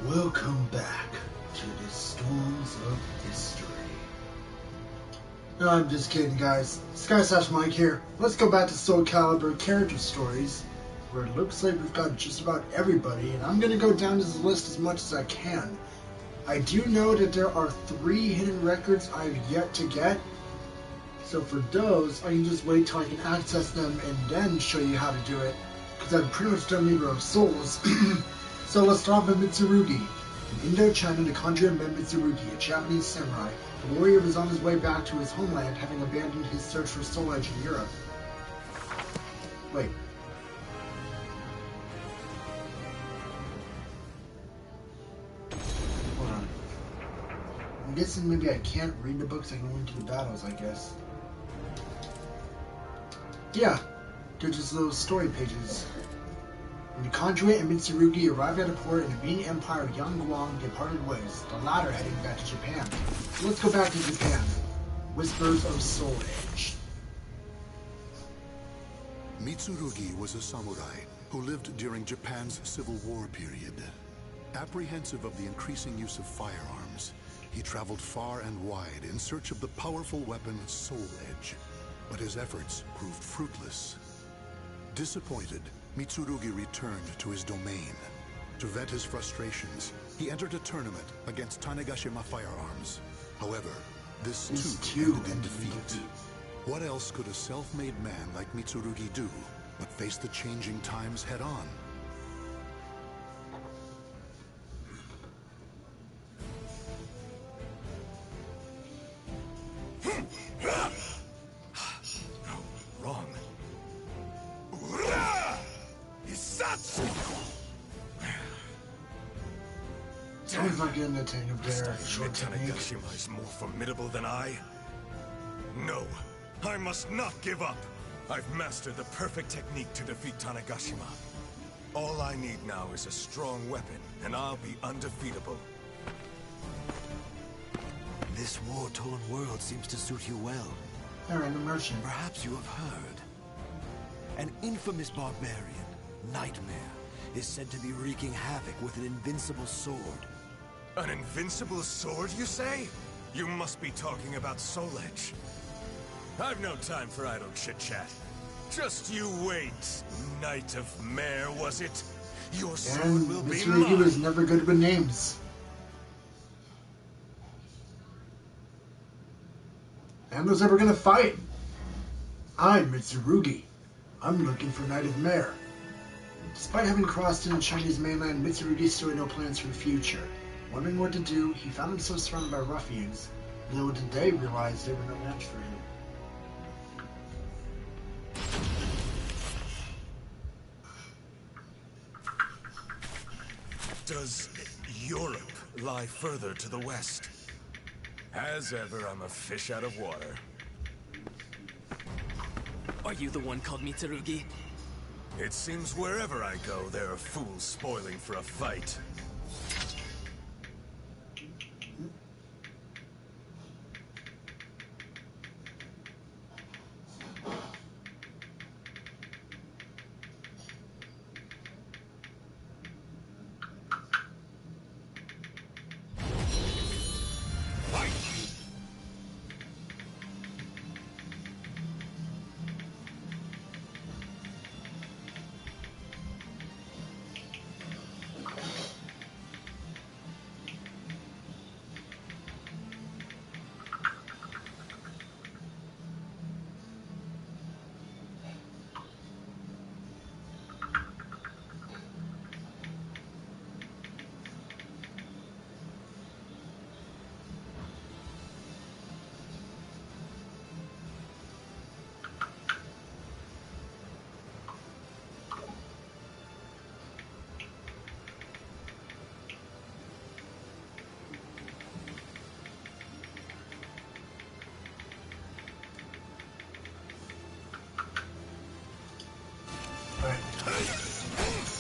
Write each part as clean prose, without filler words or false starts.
Welcome back to the Storms of History. No, I'm just kidding, guys. Sky/Mike here. Let's go back to SoulCalibur character stories, where it looks like we've got just about everybody, and I'm going to go down this list as much as I can. I do know that there are 3 hidden records I've yet to get, so for those, I can just wait till I can access them and then show you how to do it, because I've pretty much done Reaper of Souls. So let's start with Mitsurugi. In Indochina, the conjurer met Mitsurugi, a Japanese samurai. The warrior was on his way back to his homeland, having abandoned his search for Soul Edge in Europe. Wait. Hold on. I'm guessing maybe I can't read the books, I can only do the battles, I guess. Yeah, they're just little story pages. When the conduit and Mitsurugi arrived at a port in the Ming Empire, Yang Guang departed ways, the latter heading back to Japan. So let's go back to Japan. Whispers of Soul Edge. Mitsurugi was a samurai who lived during Japan's Civil War period. Apprehensive of the increasing use of firearms, he traveled far and wide in search of the powerful weapon Soul Edge, but his efforts proved fruitless. Disappointed, Mitsurugi returned to his domain. To vent his frustrations, he entered a tournament against Tanegashima firearms. However, this too ended in defeat. What else could a self-made man like Mitsurugi do but face the changing times head-on? Sounds like getting the tank of their short technique. Tanegashima is more formidable than I? No, I must not give up. I've mastered the perfect technique to defeat Tanegashima. All I need now is a strong weapon, and I'll be undefeatable. This war-torn world seems to suit you well. Aaron the Merchant. Perhaps you have heard. An infamous barbarian, Nightmare, is said to be wreaking havoc with an invincible sword. An invincible sword, you say? You must be talking about Soul Edge. I've no time for idle chit-chat. Just you wait, Knight of Mare, was it? Your sword will be mine. Mitsurugi was never good with names. And who's ever gonna fight? I'm Mitsurugi. I'm looking for Knight of Mare. Despite having crossed into Chinese mainland, Mitsurugi still had no plans for the future. Wondering what to do, he found himself surrounded by ruffians. Little did they realize they were no match for him. Does Europe lie further to the west? As ever, I'm a fish out of water. Are you the one called Mitsurugi? It seems wherever I go, there are fools spoiling for a fight.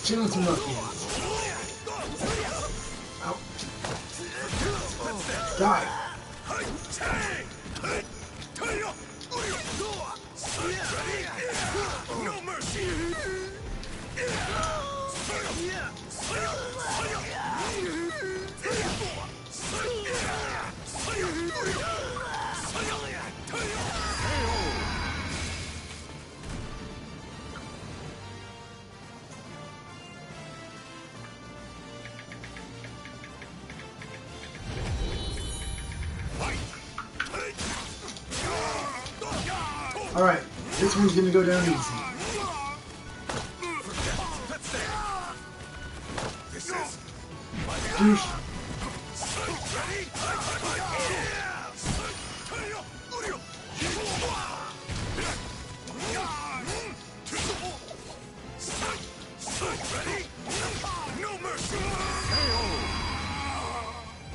Chill with some ruffians. Ow. Die. No mercy! Alright, this one's gonna go down easy. Douche.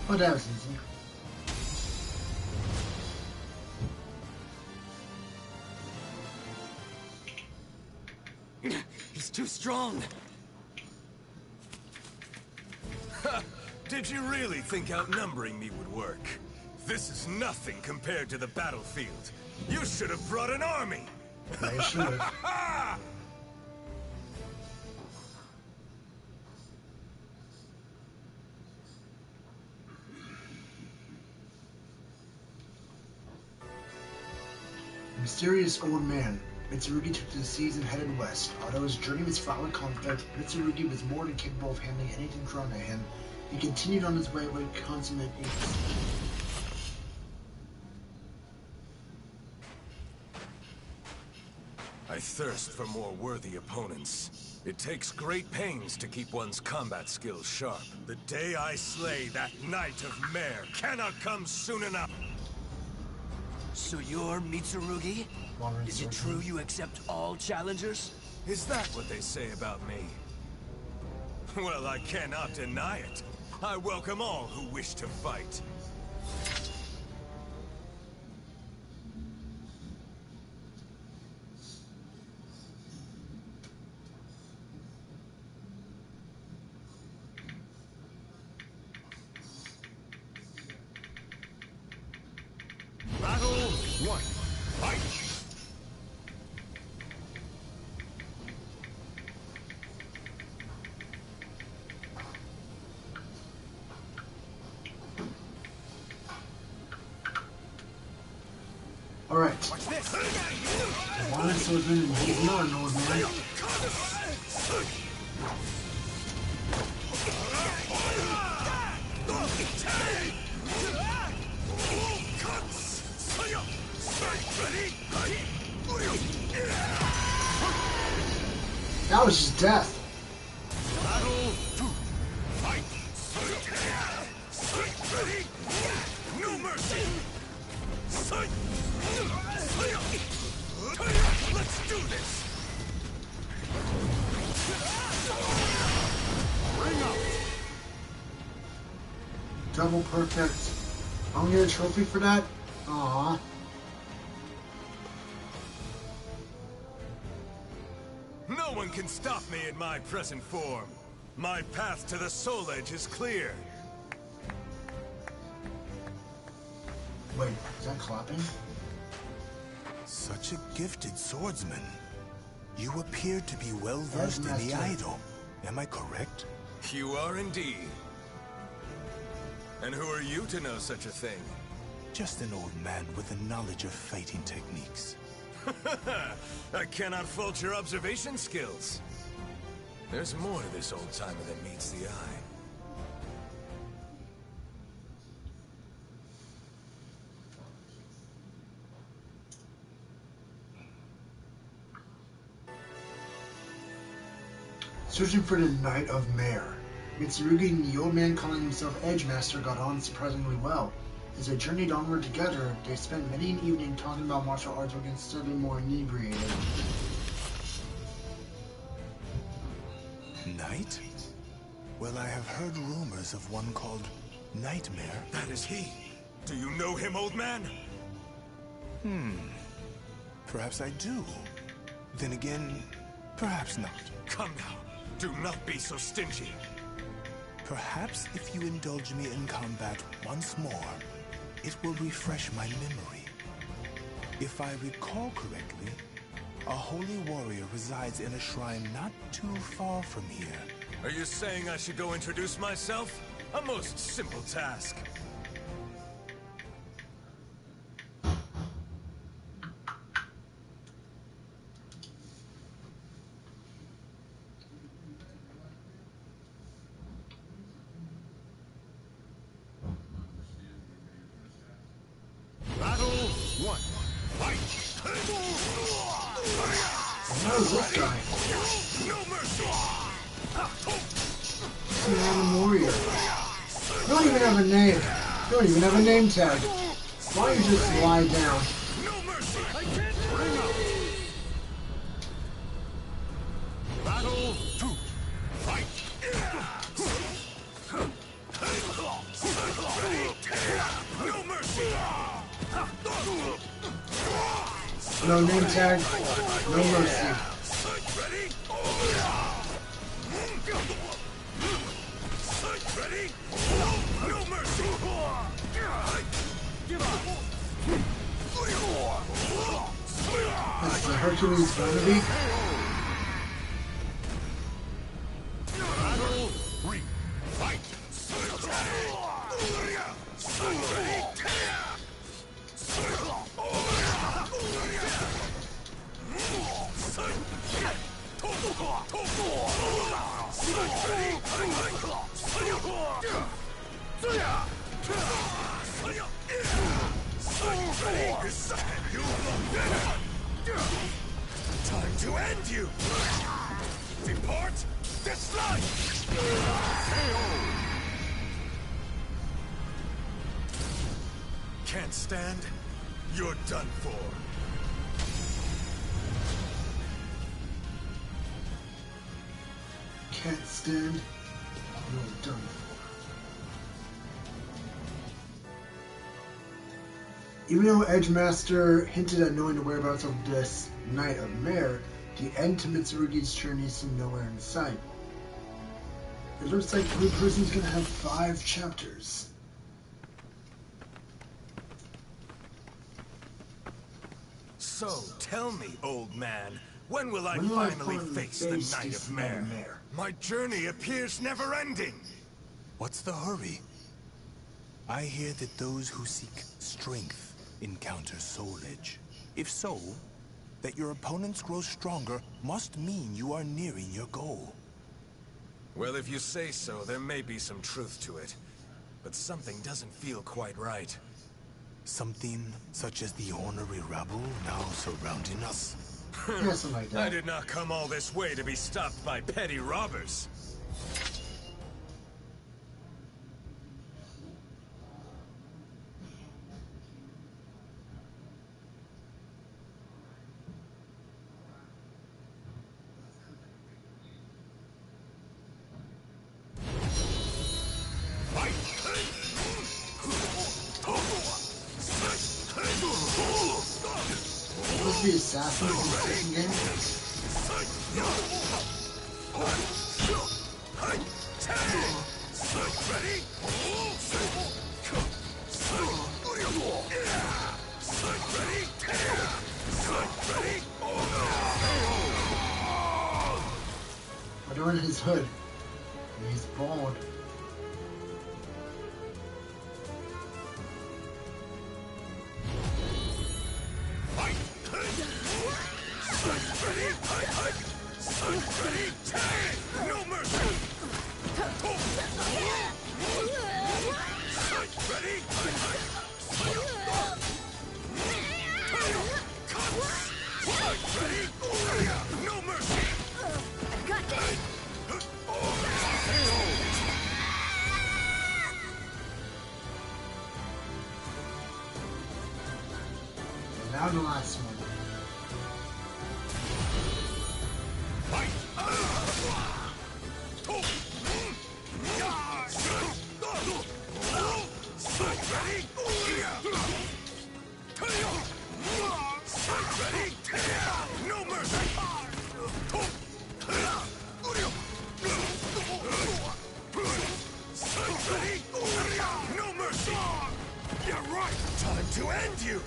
Oh, that was easy. He's too strong. Did you really think outnumbering me would work? This is nothing compared to the battlefield. You should have brought an army. I should have. Mysterious old man. Mitsurugi took to the seas and headed west. Although his journey was fraught with conflict, Mitsurugi was more than capable of handling anything thrown at him. He continued on his way with consummate ease. I thirst for more worthy opponents. It takes great pains to keep one's combat skills sharp. The day I slay that Knight of Mare cannot come soon enough. So you're Mitsurugi? Is it true you accept all challengers? Is that what they say about me? Well, I cannot deny it. I welcome all who wish to fight. Battle 1. Fight! Alright. Watch this! One swordsman and he's not an old man. That was just death. Battle 2. Fight! Ready? No mercy! Let's do this! Ring up! Double perfect. I'm gonna get a trophy for that? Aww. No one can stop me in my present form. My path to the Soul Edge is clear. Wait, is that clapping? Such a gifted swordsman. You appear to be well versed in the idol. Am I correct? You are indeed. And who are you to know such a thing? Just an old man with a knowledge of fighting techniques. I cannot fault your observation skills. There's more to this old-timer than meets the eye. Searching for the Knight of Mare. Mitsurugi and the old man calling himself Edge Master got on surprisingly well. As they journeyed onward together, they spent many an evening talking about martial arts when considerably more inebriated. Knight? Well, I have heard rumors of one called Nightmare. That is he. Do you know him, old man? Perhaps I do. Then again, perhaps not. Come now. Do not be so stingy. Perhaps if you indulge me in combat once more, it will refresh my memory. If I recall correctly, a holy warrior resides in a shrine not too far from here. Are you saying I should go introduce myself? A most simple task. Battle 1. Fight! is this guy? No mercy. He's an random warrior. You don't even have a name. You don't even have a name tag. Why don't you just lie down? No mercy. I can't bring up. Battle 2. Fight. No mercy. No name tag. No mercy. Ready? Ready? No mercy. Give up. This is a Hercules wannabe. Battle 3. Fight. Time to end you! Depart this life! Can't stand? You're done for. Can't stand. You're done for. Even though Edgemaster hinted at knowing the whereabouts of this Knight of Mare, the end to Mitsurugi's journey seemed nowhere in sight. It looks like Blue Prison's gonna have 5 chapters. So, tell me, old man, when will I finally face the Knight of Mare? My journey appears never-ending. What's the hurry? I hear that those who seek strength encounter soul edge. If so, that your opponents grow stronger must mean you are nearing your goal. Well, if you say so, there may be some truth to it. But something doesn't feel quite right. Something such as the ornery rabble now surrounding us? Yeah, something like that. I did not come all this way to be stopped by petty robbers. Must be assassins in the second game. We're doing his hood. And he's bald. No mercy! Ready? No mercy! I've got this! And now the last one. No mercy! No mercy! You're right! Time to end you!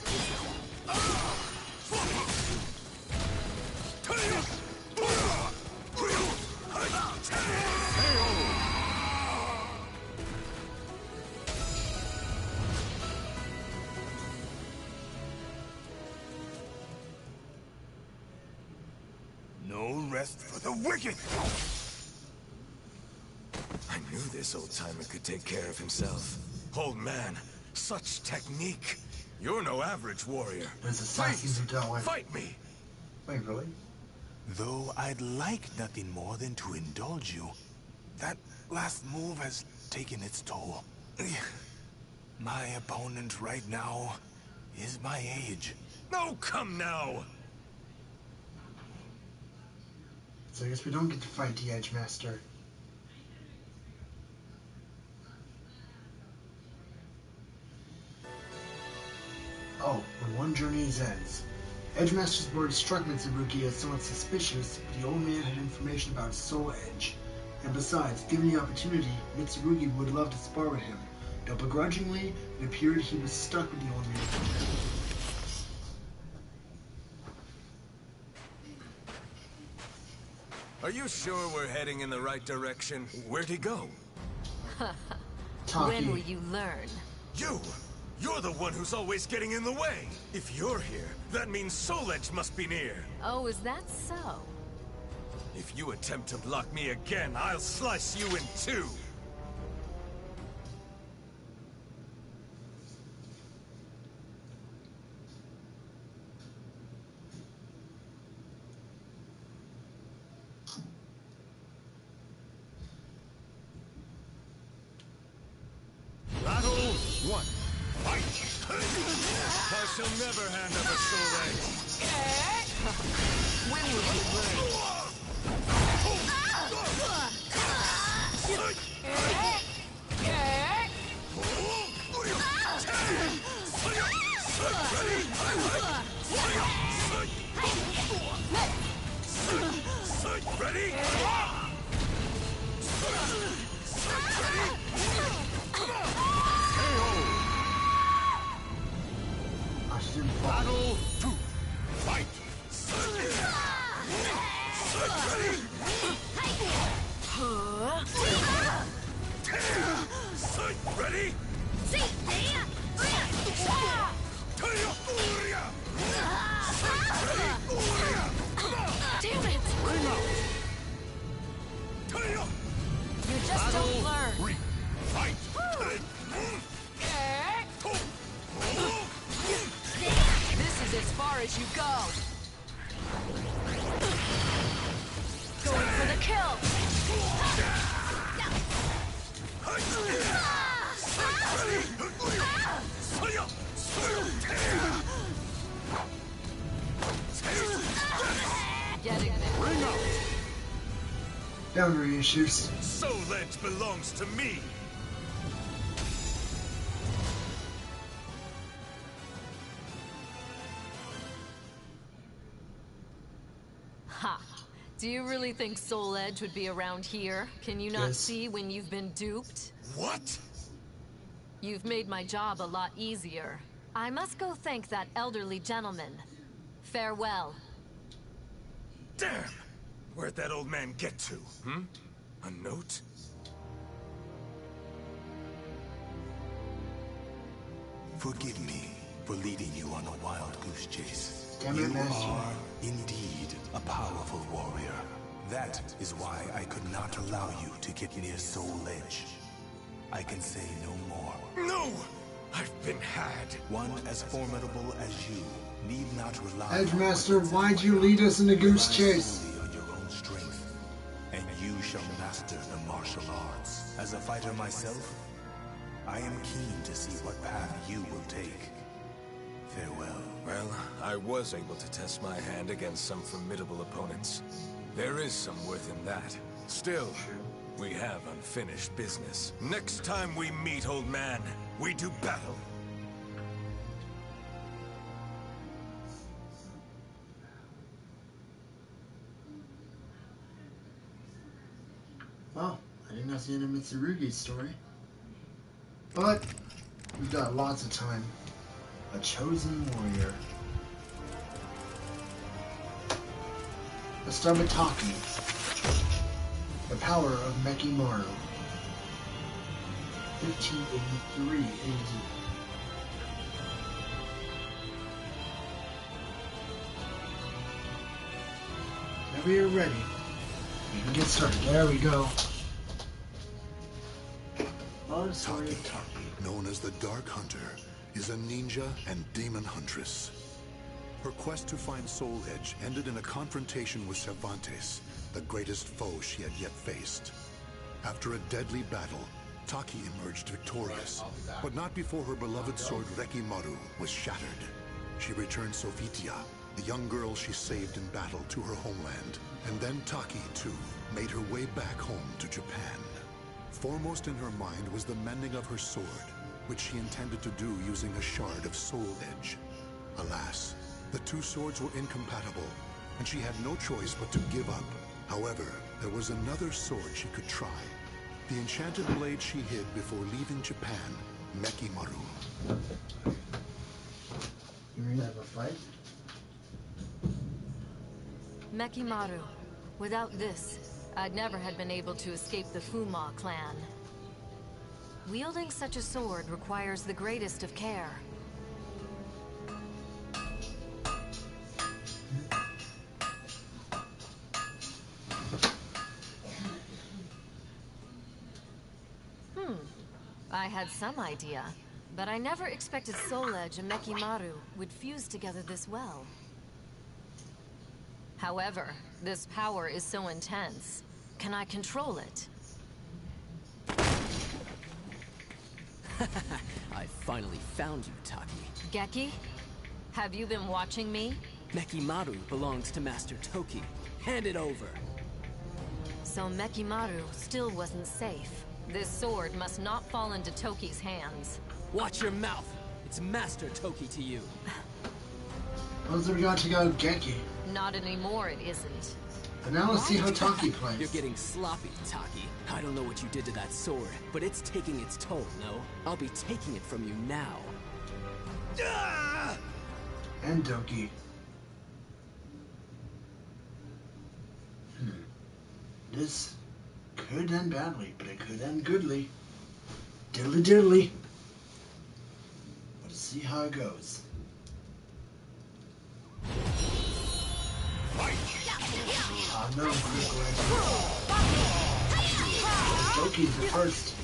No rest for the wicked! I knew this old-timer could take care of himself. Old man, such technique. You're no average warrior. There's assassins who dealt with. Fight me! Wait, really? Though I'd like nothing more than to indulge you, that last move has taken its toll. My opponent right now is my age. Oh, come now! So I guess we don't get to fight the Edge Master. Oh, when one journey ends. Edgemaster's words struck Mitsurugi as somewhat suspicious, but the old man had information about his soul edge. And besides, given the opportunity, Mitsurugi would love to spar with him. Though begrudgingly, it appeared he was stuck with the old man. Are you sure we're heading in the right direction? Where'd he go? When will you learn? You! You're the one who's always getting in the way! If you're here, that means Soul Edge must be near! Oh, is that so? If you attempt to block me again, I'll slice you in two! Battle 1. Fight! I shall never hand up a Soul Edge! When will you learn? Ready? Battle 2. Fight! Ready? Damn it! You just don't learn. Fight! This is as far as you go. Going for the kill. Getting there. Boundary issues. Soul Edge belongs to me! Ha! Do you really think Soul Edge would be around here? Can you not Yes. see when you've been duped? What? You've made my job a lot easier. I must go thank that elderly gentleman. Farewell. Damn! Where'd that old man get to? A note? Forgive me for leading you on a wild goose chase. Damn it, You Master. are indeed a powerful warrior. That is why I could not allow you to get near Soul Edge. I can say no more. No! I've been had! One as formidable as you need not rely Edge on Master, weapons why'd you lead us in the goose Rely chase? solely on your own strength, and you shall master the martial arts. As a fighter myself, I am keen to see what path you will take. Farewell. Well, I was able to test my hand against some formidable opponents. There is some worth in that. Still, we have unfinished business. Next time we meet, old man, we do battle. Well, I think that's the end of Mitsurugi's story. But, we've got lots of time. A chosen warrior. Let's start with Taki. The power of Mekimaru. 1583 AD. Whenever you're ready, we can get started. There we go. Oh, sorry. Taki, known as the Dark Hunter, is a ninja and demon huntress. Her quest to find Soul Edge ended in a confrontation with Cervantes, the greatest foe she had yet faced. After a deadly battle, Taki emerged victorious, but not before her beloved sword Rekimaru was shattered. She returned Sofitia, the young girl she saved in battle, to her homeland, and then Taki, too, made her way back home to Japan. Foremost in her mind was the mending of her sword, which she intended to do using a shard of Soul Edge. Alas, the two swords were incompatible, and she had no choice but to give up. However, there was another sword she could try. The enchanted blade she hid before leaving Japan, Mekimaru. You ready to have a fight? Mekimaru. Without this, I'd never have been able to escape the Fuma clan. Wielding such a sword requires the greatest of care. I had some idea, but I never expected Soul Edge and Mekimaru would fuse together this well. However, this power is so intense. Can I control it? I finally found you, Taki. Geki? Have you been watching me? Mekimaru belongs to Master Toki. Hand it over. So Mekimaru still wasn't safe. This sword must not fall into Toki's hands. Watch your mouth. It's Master Toki to you. How's we got to go Geki? Not anymore, it isn't. And now let's see how Taki plays. You're getting sloppy, Taki. I don't know what you did to that sword, but it's taking its toll, no? I'll be taking it from you now. And Doki. This could end badly, but it could end goodly. Diddly diddly. Let's see how it goes. No, Doki's the first.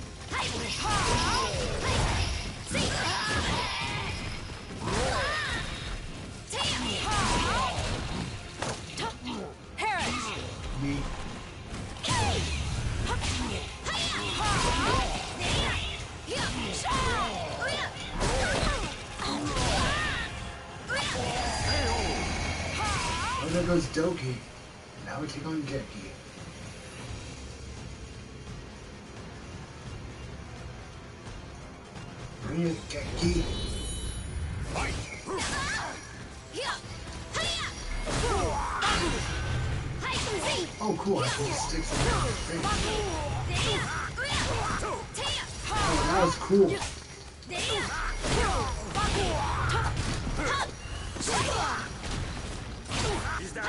Me. Oh, there goes Doki. Now we take on Geki. Bring it, Geki. Oh, cool. I can just stick something on his face. Oh, that was cool. He's down.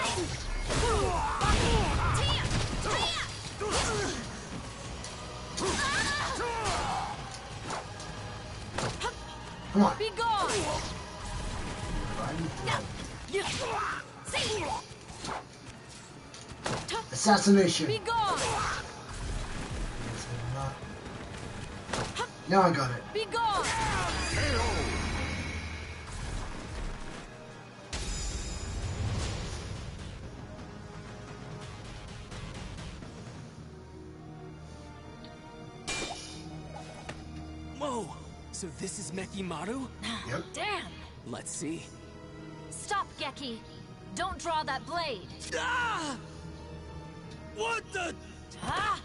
Come on. Be gone! Assassination. Be gone! Now I got it. Be gone! Whoa! So this is Mekimaru? Yep. Damn! Let's see. Stop, Geki! Don't draw that blade! Ah! What the? Ah!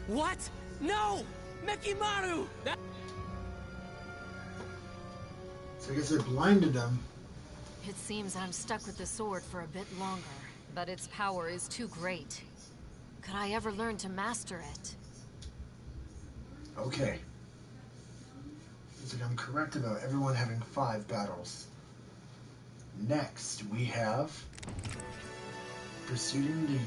What? No! Mekimaru! So I guess I blinded them. It seems I'm stuck with the sword for a bit longer, but its power is too great. Could I ever learn to master it? Okay. Looks like I'm correct about everyone having 5 battles. Next, we have pursuing the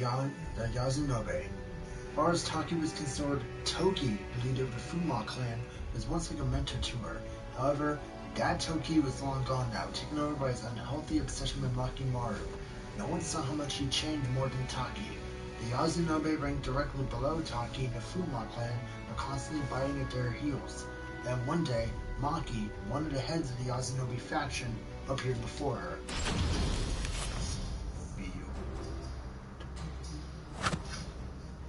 Yazunobe. As far as Taki was concerned, Toki, the leader of the Fuma clan, was once like a mentor to her. However, that Toki was long gone now, taken over by his unhealthy obsession with Mekimaru. No one saw how much he changed more than Taki. The Yazunobe ranked directly below Taki in the Fuma clan, were constantly biting at their heels. Then one day, Maki, one of the heads of the Yazunobe faction, appeared before her. Be you.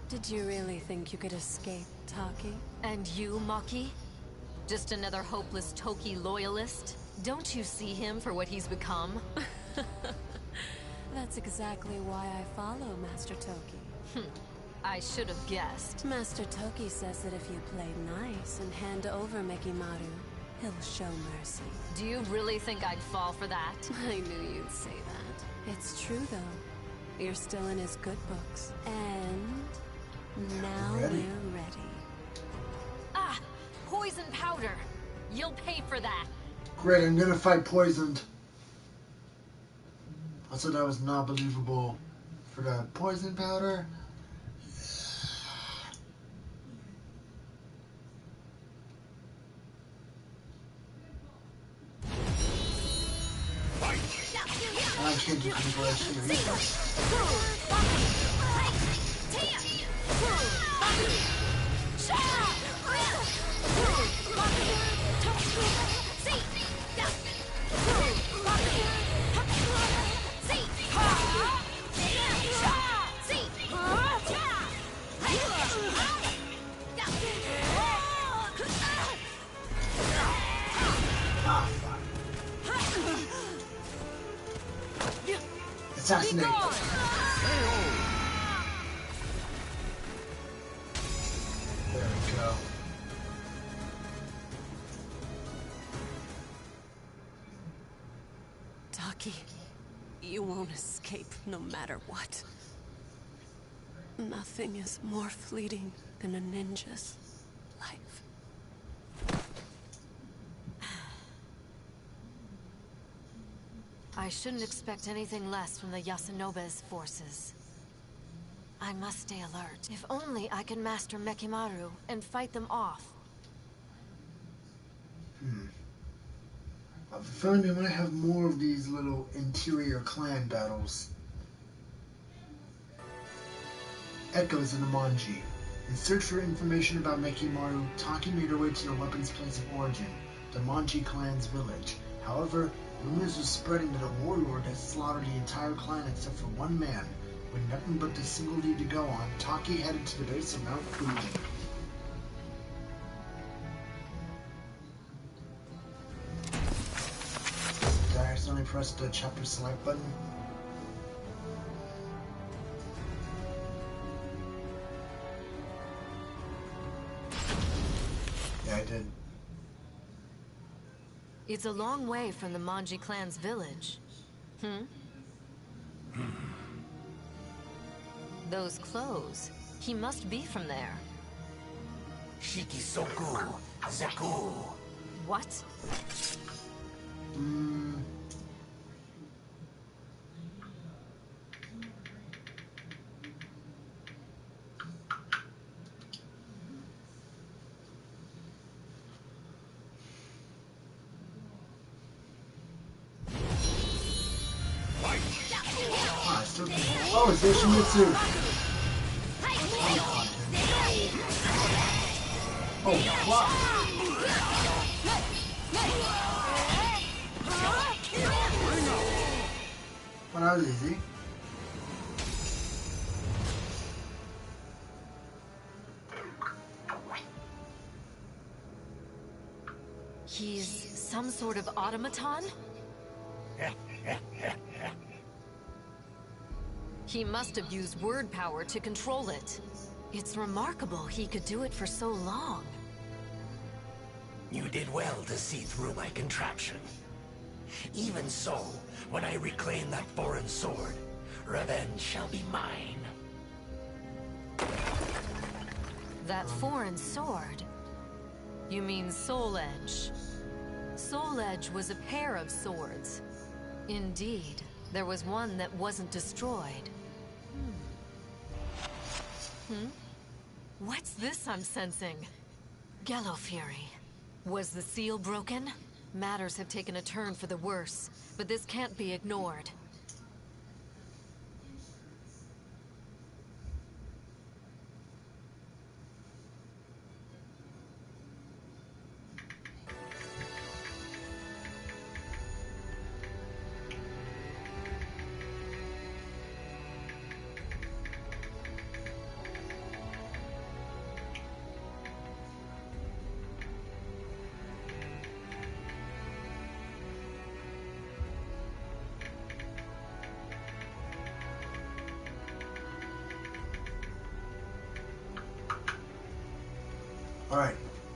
Did you really think you could escape, Taki? And you, Maki? Just another hopeless Toki loyalist? Don't you see him for what he's become? That's exactly why I follow Master Toki. I should have guessed. Master Toki says that if you play nice and hand over Mekimaru, he'll show mercy. Do you really think I'd fall for that? I knew you'd say that. It's true, though. You're still in his good books. And now we're ready. Ah! Poison powder! You'll pay for that! Great, I'm gonna fight poisoned. I said that was not believable for that poison powder. I can't do conversion either. Assassinate. There we go. Taki, you won't escape no matter what. Nothing is more fleeting than a ninja's life. I shouldn't expect anything less from the Yasunobe's forces. I must stay alert. If only I can master Mekimaru and fight them off. I have a feeling we might have more of these little interior clan battles. Echoes in the Manji. In search for information about Mekimaru, Taki made her way to the weapon's place of origin, the Manji clan's village. However, rumors are spreading that a warlord has slaughtered the entire clan except for one man. With nothing but this single lead to go on, Taki headed to the base of Mount Fuji. Did I accidentally press the chapter select button? Yeah, I did. It's a long way from the Manji clan's village. Those clothes. He must be from there. Shikisoku Zeku. What? Oh, it's Yoshimitsu! Oh, wow! Well, that was easy. He's some sort of automaton? He must have used word power to control it. It's remarkable he could do it for so long. You did well to see through my contraption. Even so, when I reclaim that foreign sword, revenge shall be mine. That foreign sword? You mean Soul Edge? Soul Edge was a pair of swords. Indeed, there was one that wasn't destroyed. What's this I'm sensing? Gallo Fury. Was the seal broken? Matters have taken a turn for the worse, but this can't be ignored. Alright,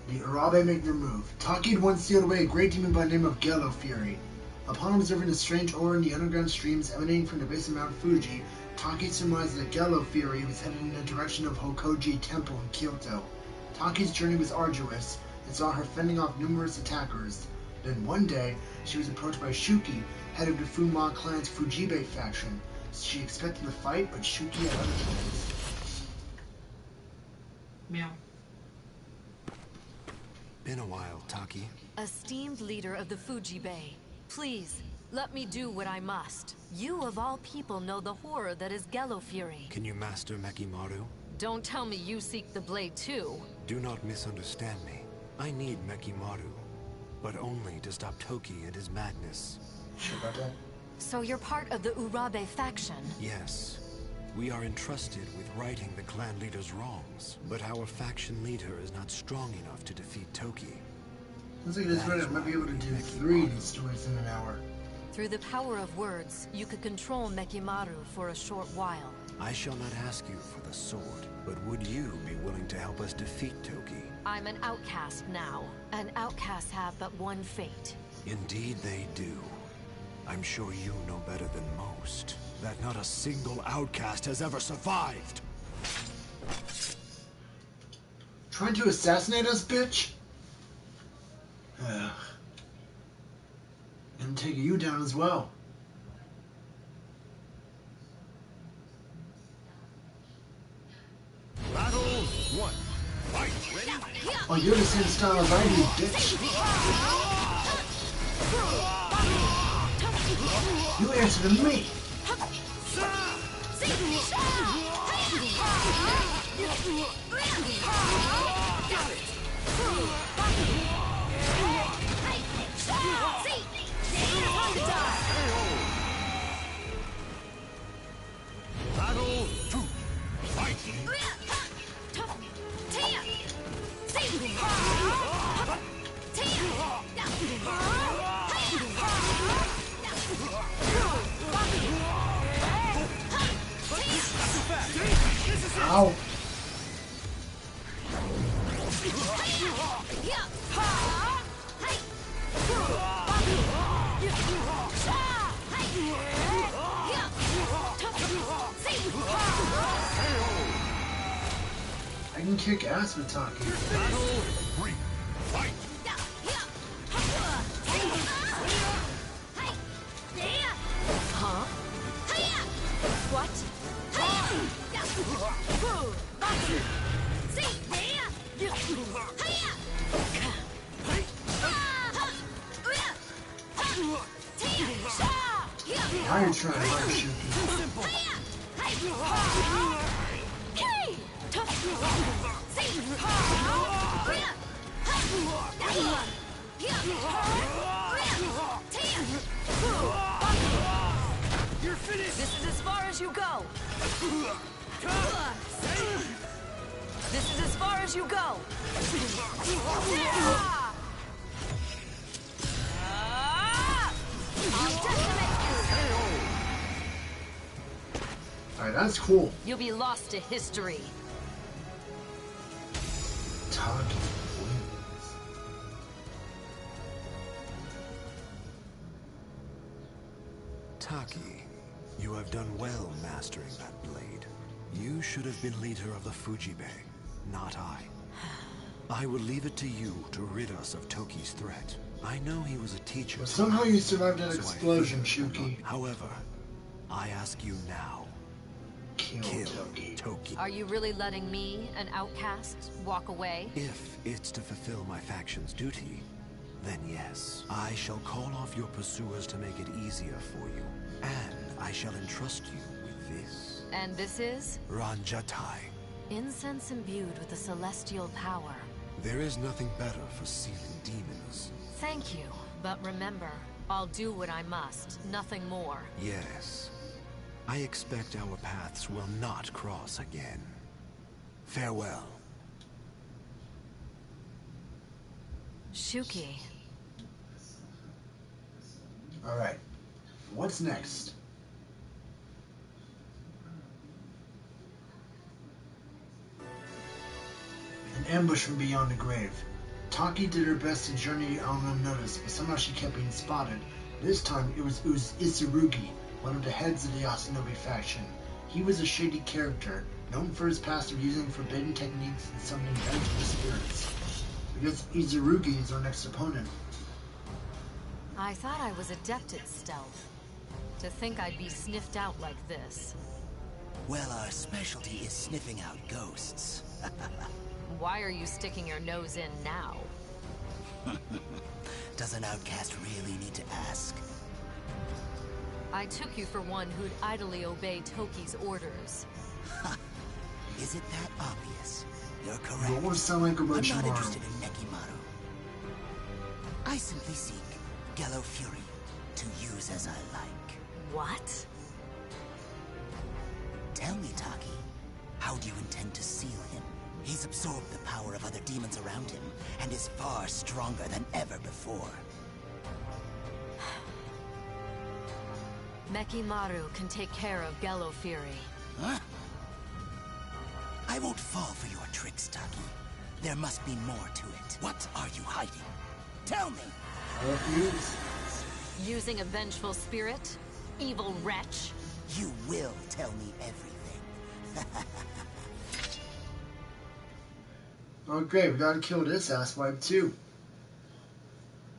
the Urabe make their move. Taki had once sealed away a great demon by the name of Gelo Fury. Upon observing a strange aura in the underground streams emanating from the base of Mount Fuji, Taki surmised that Gelo Fury was headed in the direction of Hokoji Temple in Kyoto. Taki's journey was arduous and saw her fending off numerous attackers. Then one day, she was approached by Shuki, head of the Funma clan's Fujibe faction. She expected a fight, but Shuki had other plans. Meow. Been a while, Taki. Esteemed leader of the Fujibe, please, let me do what I must. You of all people know the horror that is Gelo Fury. Can you master Mekimaru? Don't tell me you seek the blade too. Do not misunderstand me. I need Mekimaru, but only to stop Toki and his madness. Sure about that? So you're part of the Urabe faction? Yes. We are entrusted with righting the clan leader's wrongs, but our faction leader is not strong enough to defeat Toki. Sounds like this right, I might be able to do 3 of these stories in an hour. Through the power of words, you could control Mekimaru for a short while. I shall not ask you for the sword, but would you be willing to help us defeat Toki? I'm an outcast now, and outcasts have but one fate. Indeed they do. I'm sure you know better than most that not a single outcast has ever survived. Trying to assassinate us, bitch? And take you down as well. Battle 1. Fight. Ready? Oh, you're the same style as I do, bitch. You answer to me. Battle 2. Fight. Ow. I can kick ass with Taki. Battle 3. Fight. Huh? What? Now you're trying to hurt Shuki. You're finished. This is as far as you go. This is as far as you go. Alright, that's cool. You'll be lost to history. Taki wins. Taki, you have done well mastering that blade. You should have been leader of the Fujibe, not I. I will leave it to you to rid us of Toki's threat. I know he was a teacher. But somehow you survived that so I explosion, fear him Shuki. not. However, I ask you now, Kill Toki. Toki. Are you really letting me, an outcast, walk away? If it's to fulfill my faction's duty, then yes. I shall call off your pursuers to make it easier for you. And I shall entrust you with this. And this is? Ranjatai. Incense imbued with a celestial power. There is nothing better for sealing demons. Thank you, but remember, I'll do what I must, nothing more. Yes. I expect our paths will not cross again. Farewell. Shuki. Alright. What's next? ambush from beyond the grave. Taki did her best to journey on unnoticed, but somehow she kept being spotted. This time it was Itsurugi, one of the heads of the Yasunobe faction. He was a shady character, known for his past of using forbidden techniques and summoning vengeful spirits. I guess Itsurugi is our next opponent. I thought I was adept at stealth. To think I'd be sniffed out like this. Well, our specialty is sniffing out ghosts. Why are you sticking your nose in now? Does an outcast really need to ask? I took you for one who'd idly obey Toki's orders. Is it that obvious? You're correct. You almost sound like a I'm not Orochimaru. interested in Nekimaru. I simply seek Gello Fury to use as I like. What? Tell me, Taki, how do you intend to seal him? He's absorbed the power of other demons around him, and is far stronger than ever before. Nekimaru can take care of Gello Fury. Huh? I won't fall for your tricks, Taki. There must be more to it. What are you hiding? Tell me! I refuse. Using a vengeful spirit? Evil wretch? You will tell me everything. Oh great, we gotta kill this asswipe too.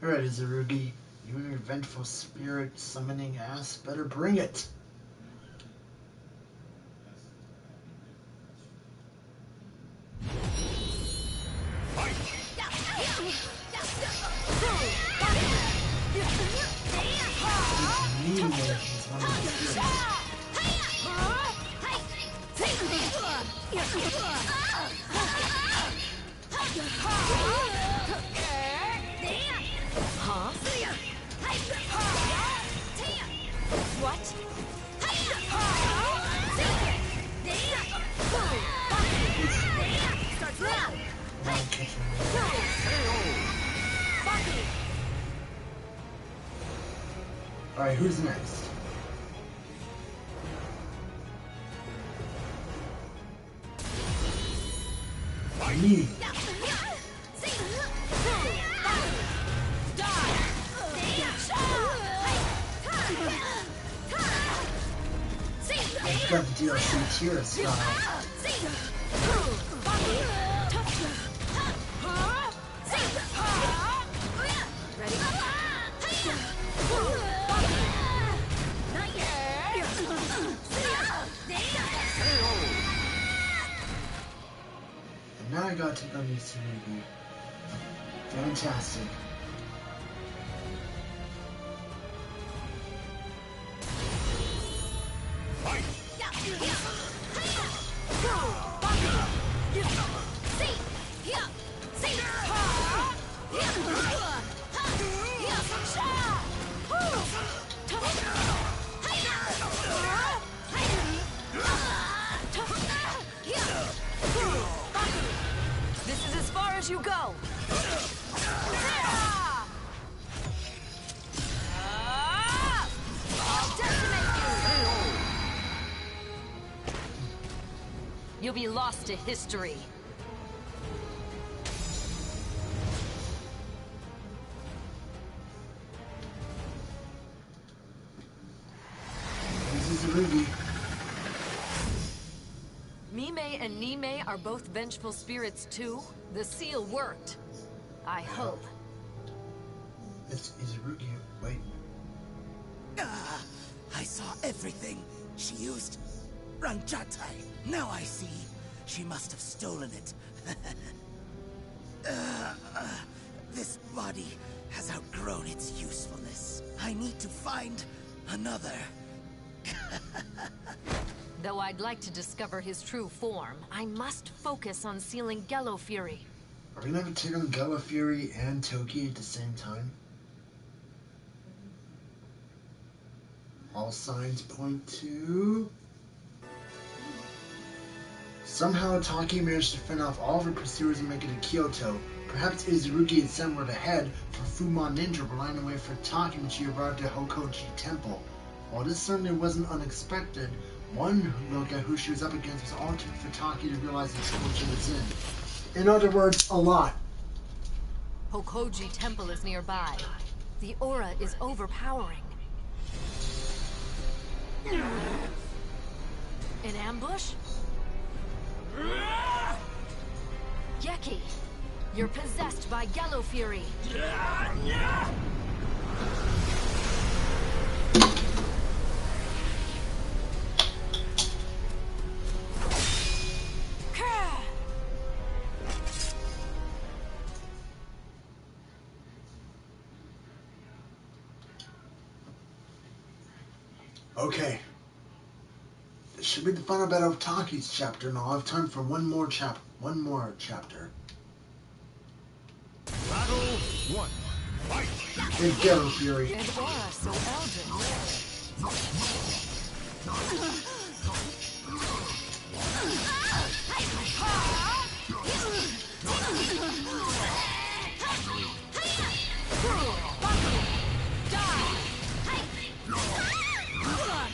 Alright, Itsurugi. You and your vengeful spirit summoning ass better bring it. Huh? What? Alright, who's next? Me. I've got the DLC tier style. And now I gotta take on these two maybe. Fantastic. This is as far as you go. I'll decimate you. You'll be lost to history. This is a Ruby. Mime and Nime are both vengeful spirits too. The seal worked. I hope. It's Itsurugi. Wait. I saw everything. She used Ranjatai. Now I see. She must have stolen it. This body has outgrown its usefulness. I need to find another. Though I'd like to discover his true form, I must focus on sealing Gello Fury. Are we gonna have to take on Gello Fury and Toki at the same time? All signs point to... Somehow Taki managed to fend off all of her pursuers and make it to Kyoto. Perhaps Itsurugi and Sen were ahead, for Fumon Ninja were lying away for Taki when she arrived at Hokoji Temple. While this certainly wasn't unexpected, one look at who she was up against was all too for Taki to realize the trouble she was in. In other words, a lot. Hokoji Temple is nearby. The aura is overpowering. An ambush? Geki, you're possessed by Yellow Fury. Okay. This should be the final battle of Taki's chapter, and I'll have time for one more chapter. Battle 1. Fight! Big Yellow Fury. An aura so eldritch.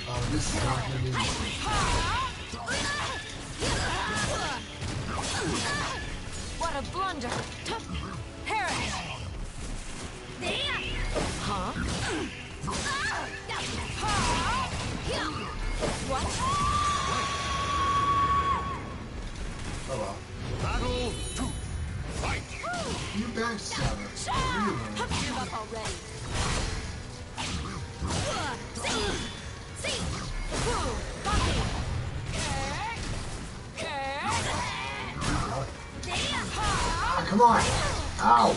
Oh, this is not gonna be easy. What a blunder! Harris! Huh? What? Oh well. Battle 2. Fight! You backstabber. Give up already. Ah, come on! Ow!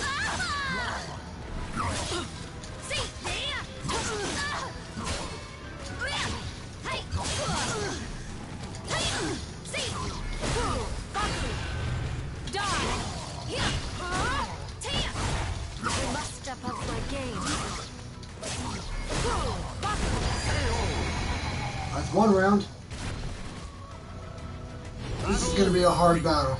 I must step up my game. That's one round. This is gonna be a hard battle.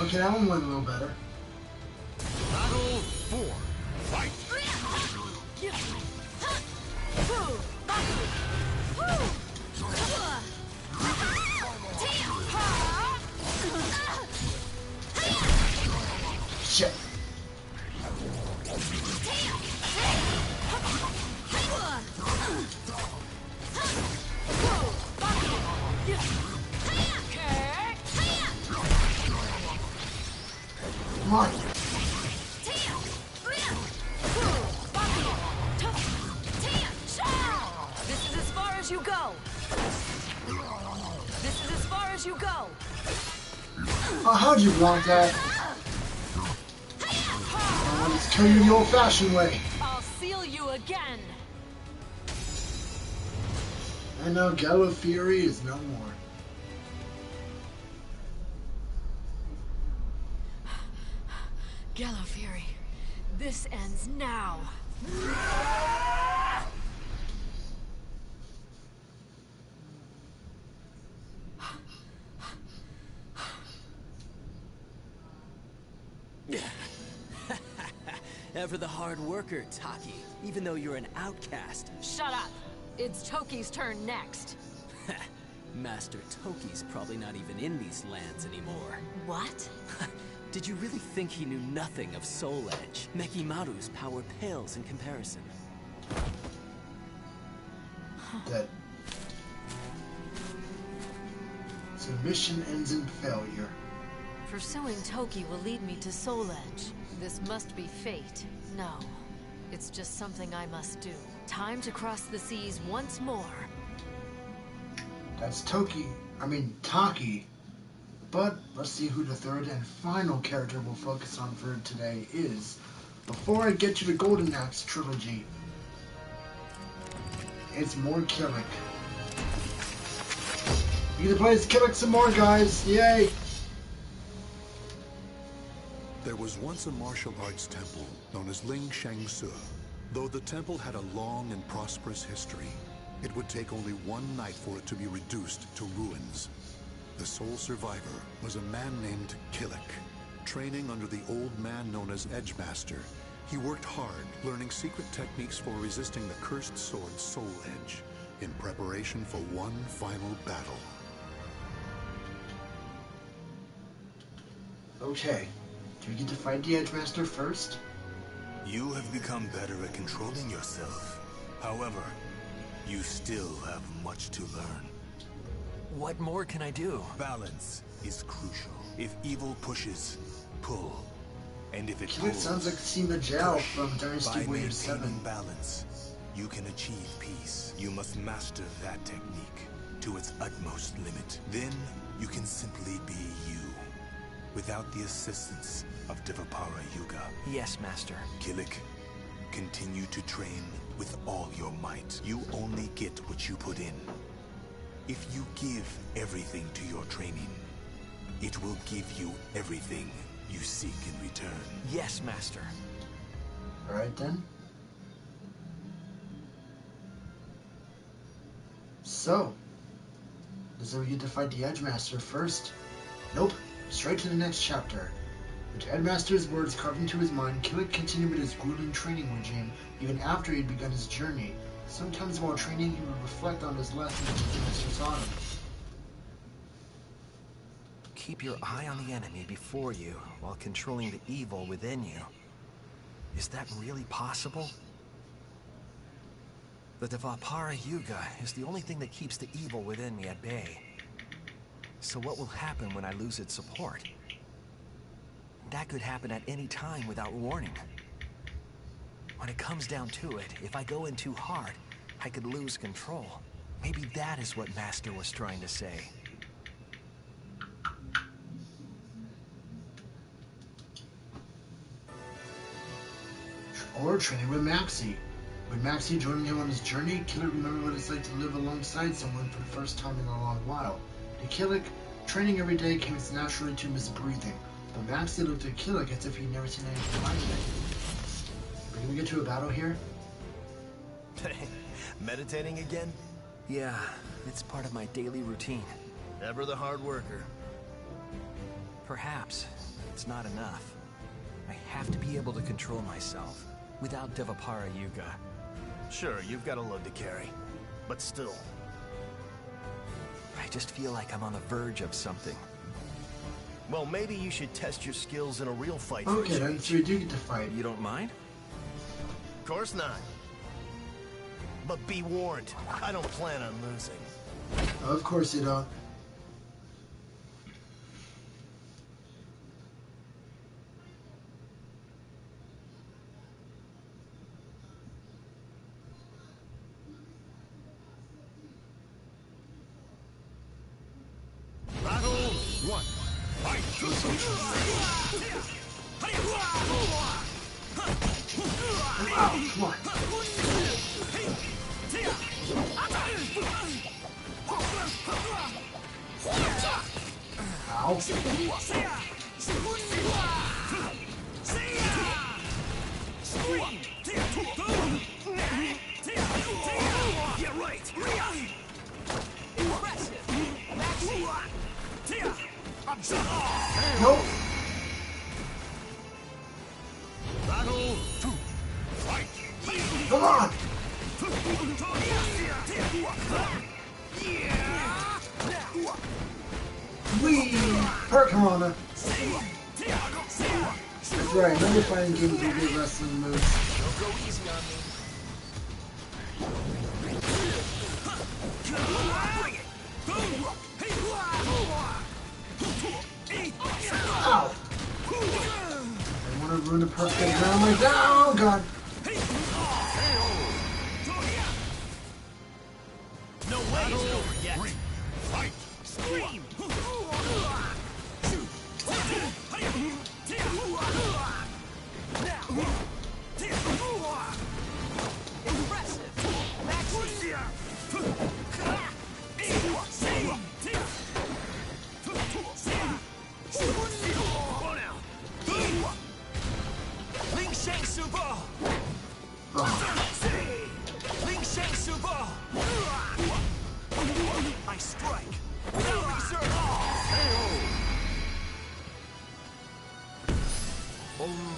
Okay, that one went a little better. Battle 4. Fight! Shit. Come on. This is as far as you go. This is as far as you go. Oh, how'd you block that? I want to kill you the old-fashioned way. I'll seal you again. And now Yellow Fury is no more. Yellow Fury, this ends now. Ever the hard worker, Taki, even though you're an outcast. Shut up. It's Toki's turn next. Master Toki's probably not even in these lands anymore. What? Did you really think he knew nothing of Soul Edge? Mekimaru's power pales in comparison. Dead. So mission ends in failure. Pursuing Toki will lead me to Soul Edge. This must be fate. No. It's just something I must do. Time to cross the seas once more. That's Taki. But let's see who the third and final character we'll focus on for today is. Before I get to the Golden Axe trilogy, it's more Kirik. You get to play as Killick some more, guys. Yay! There was once a martial arts temple known as Ling Shangsu. Though the temple had a long and prosperous history, it would take only one night for it to be reduced to ruins. The sole survivor was a man named Killick. Training under the old man known as Edgemaster, he worked hard, learning secret techniques for resisting the cursed sword Soul Edge, in preparation for one final battle. Okay, do we get to fight the Edgemaster first? You have become better at controlling yourself. However, you still have much to learn. What more can I do? Balance is crucial. If evil pushes, pull. And if it Killick pulls, sounds like Sima Zhao push. from Dynasty By Warrior maintaining 7. balance, you can achieve peace. You must master that technique to its utmost limit. Then you can simply be you, without the assistance of Devapara Yuga. Yes, Master. Killick, continue to train with all your might. You only get what you put in. If you give everything to your training, it will give you everything you seek in return. Yes, Master. Alright then. So, does we get to fight the Edgemaster first? Nope. Straight to the next chapter. With Edgemaster's words carved into his mind, Killick continued with his grueling training regime even after he had begun his journey. Sometimes while training, he would reflect on his lessons the Edgemaster taught him. Keep your eye on the enemy before you while controlling the evil within you. Is that really possible? The Devapara Yuga is the only thing that keeps the evil within me at bay. So what will happen when I lose its support? That could happen at any time without warning. When it comes down to it, if I go in too hard, I could lose control. Maybe that is what Master was trying to say. Or training with Maxie. With Maxie joining him on his journey, Killick remembered what it's like to live alongside someone for the first time in a long while. To Killick, training every day came as naturally to him as breathing, but Maxie looked at Killick as if he'd never seen anything like it. Are we gonna get to a battle here? Meditating again? Yeah, it's part of my daily routine. Ever the hard worker. Perhaps, but it's not enough. I have to be able to control myself without Devapara Yuga. Sure, you've got a load to carry, but still. I just feel like I'm on the verge of something. Well, maybe you should test your skills in a real fight. Okay, then, so we do get to fight. You don't mind? Of course not. But be warned, I don't plan on losing. Of course you don't. Battle 1. Fight! Ow, come on. Ow. Get right! Nope. Battle 2. Fight! Come on. Wee! Hurricanrana. That's right, none of the fighting games will get wrestling moves. Don't go easy on me. Ow! I want to ruin the perfect round like that. Oh god! No way it's over yet. Fight! Scream!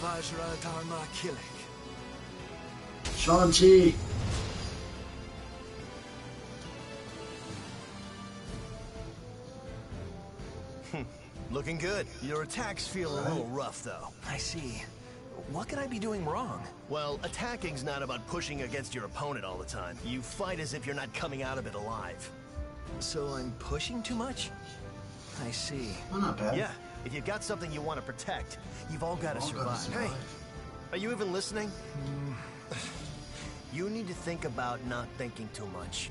Vajra Dharma Kilik. Shanti! Looking good. Your attacks feel a little rough, though. I see. What could I be doing wrong? Well, attacking's not about pushing against your opponent all the time. You fight as if you're not coming out of it alive. So I'm pushing too much? I see. Well, not bad. Yeah, if you've got something you want to protect, you've all got to survive. Hey, are you even listening? You need to think about not thinking too much.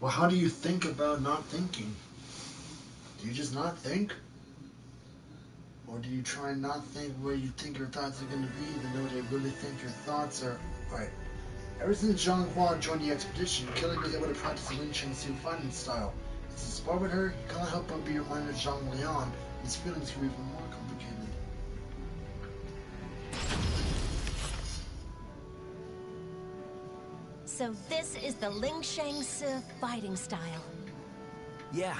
Well, how do you think about not thinking? Do you just not think? Or do you try and not think where you think your thoughts are going to be, even though they really think your thoughts are... Right. Ever since Zhang Hua joined the expedition, Killing was able to practice the Ling Shang Su fighting style. As he sparred with her, he can't help but be reminded of Zhang Lian, and his feelings grew even more complicated. So this is the Ling Shang Su fighting style. Yeah.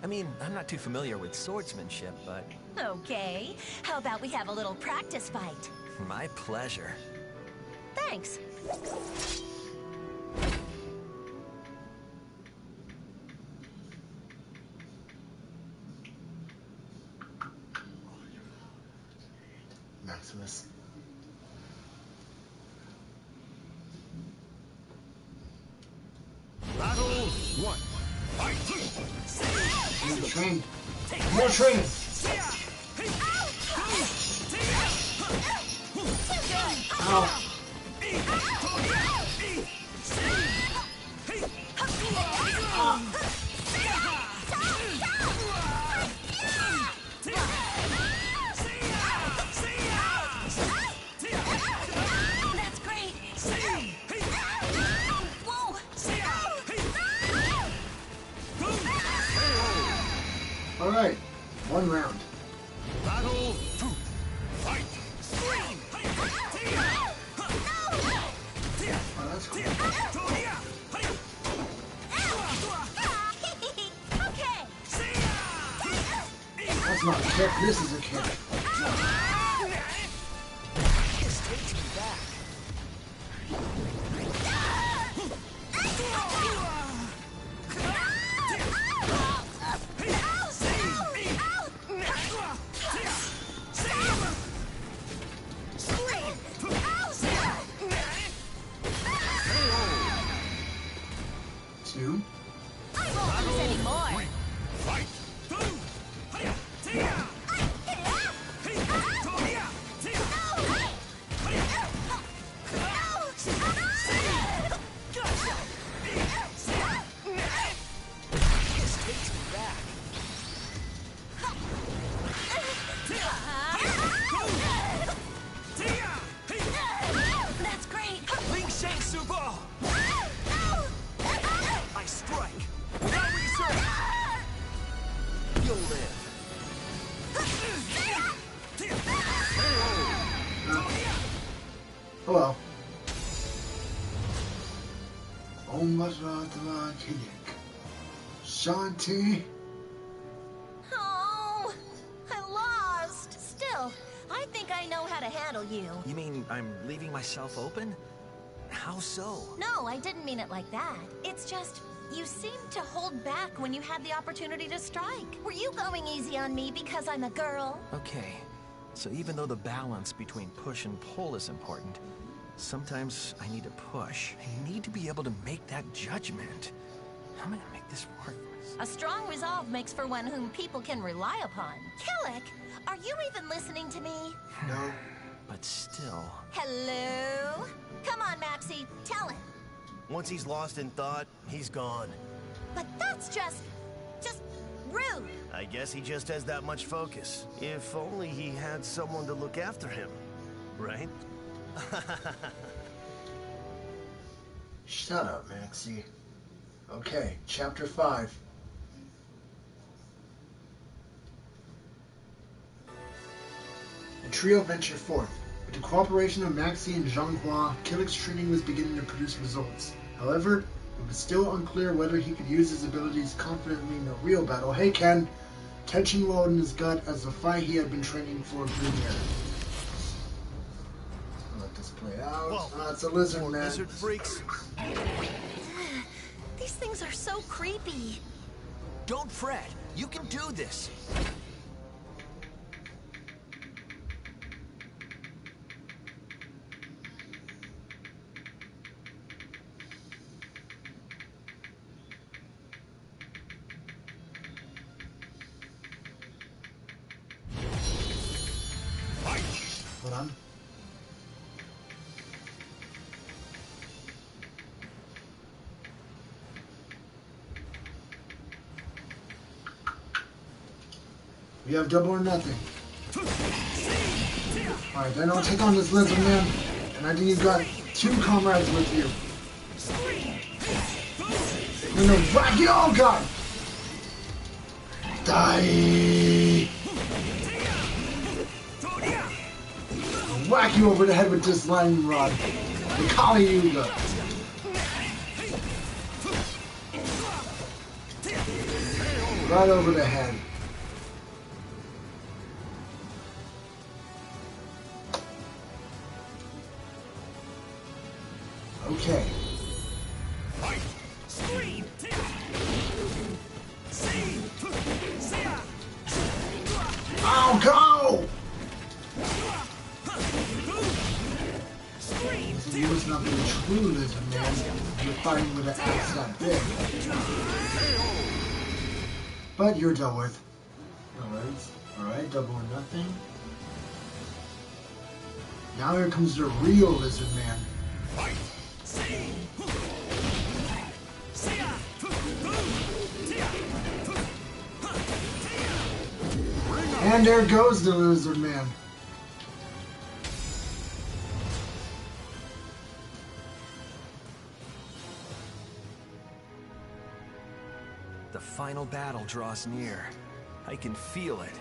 I mean, I'm not too familiar with swordsmanship, but... Okay. How about we have a little practice fight? My pleasure. Thanks. Maximus. Battle 1. Fight! More training. More training. Ow. That's great. Whoa. All right. One round. Battle 2. Fight! Oh, that's cool. Okay. That's not a kick. This is a kick. This takes me back. Two. I won't lose anymore. Fight! This takes me back. That's great. Ling Shang Su Ball! I strike. Now reserve. You'll live. Oh well. Om Vajra Kilik. Shanti. Oh, I lost. Still, I think I know how to handle you. You mean I'm leaving myself open? How so? No, I didn't mean it like that. It's just, you seemed to hold back when you had the opportunity to strike. Were you going easy on me because I'm a girl? Okay, so even though the balance between push and pull is important, sometimes I need to push. I need to be able to make that judgment. How am I gonna make this work? A strong resolve makes for one whom people can rely upon. Killick, are you even listening to me? No. But still... Hello? Come on, Maxie, tell him. Once he's lost in thought, he's gone. But that's just rude. I guess he just has that much focus. If only he had someone to look after him, right? Shut up, Maxie. Okay, chapter 5. The trio ventured forth. With the cooperation of Maxie and Zhanghua, Killick's training was beginning to produce results. However, it was still unclear whether he could use his abilities confidently in a real battle. Hey Ken! Tension lowered in his gut as the fight he had been training for grew near. way out. Whoa. It's a lizard More man. lizard freaks. These things are so creepy. Don't fret. You can do this. Hold on. We have double or nothing. Alright, then I'll take on this lizard man. And I think you've got 2 comrades with you. I'm gonna whack you! Oh god! Die! I'll whack you over the head with this lightning rod. The Kali Yuga. Right over the head. Okay. Oh, go! You must not be a true lizard man. You're fighting with an axe that big. But you're dealt with. Alright, double or nothing. Now here comes the real lizard man. And there goes the lizard man. The final battle draws near. I can feel it.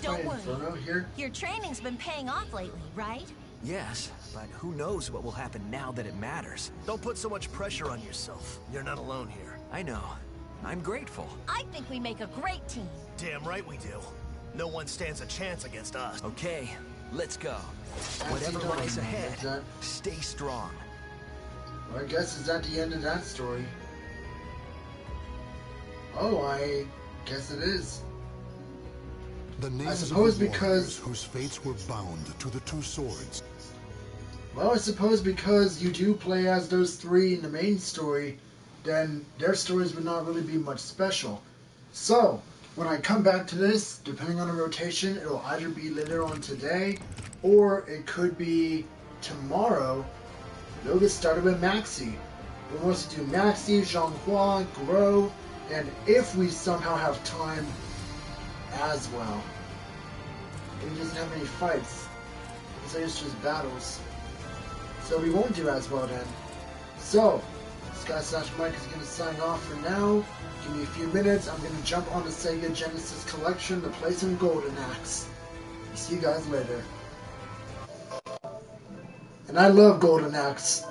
Don't worry. Here? Your training's been paying off lately, right? Yes, but who knows what will happen now that it matters. Don't put so much pressure on yourself. You're not alone here. I know. I'm grateful. I think we make a great team. Damn right we do. No one stands a chance against us. Okay, let's go. Whatever lies ahead, stay strong. Well, I guess it's at the end of that story. Oh, I guess it is. The names I suppose of the because whose fates were bound to the 2 swords. Well, I suppose because you do play as those 3 in the main story, then their stories would not really be much special. So, when I come back to this, depending on the rotation, it'll either be later on today, or it could be tomorrow. We'll get started with Maxi. We want to do Maxi, Zhonghua, Gro, and if we somehow have time, as well. He doesn't have any fights. So it's just battles. So we won't do as well then. So, Sky/Mike is going to sign off for now. Give me a few minutes. I'm going to jump on the Sega Genesis collection to play some Golden Axe. See you guys later. And I love Golden Axe.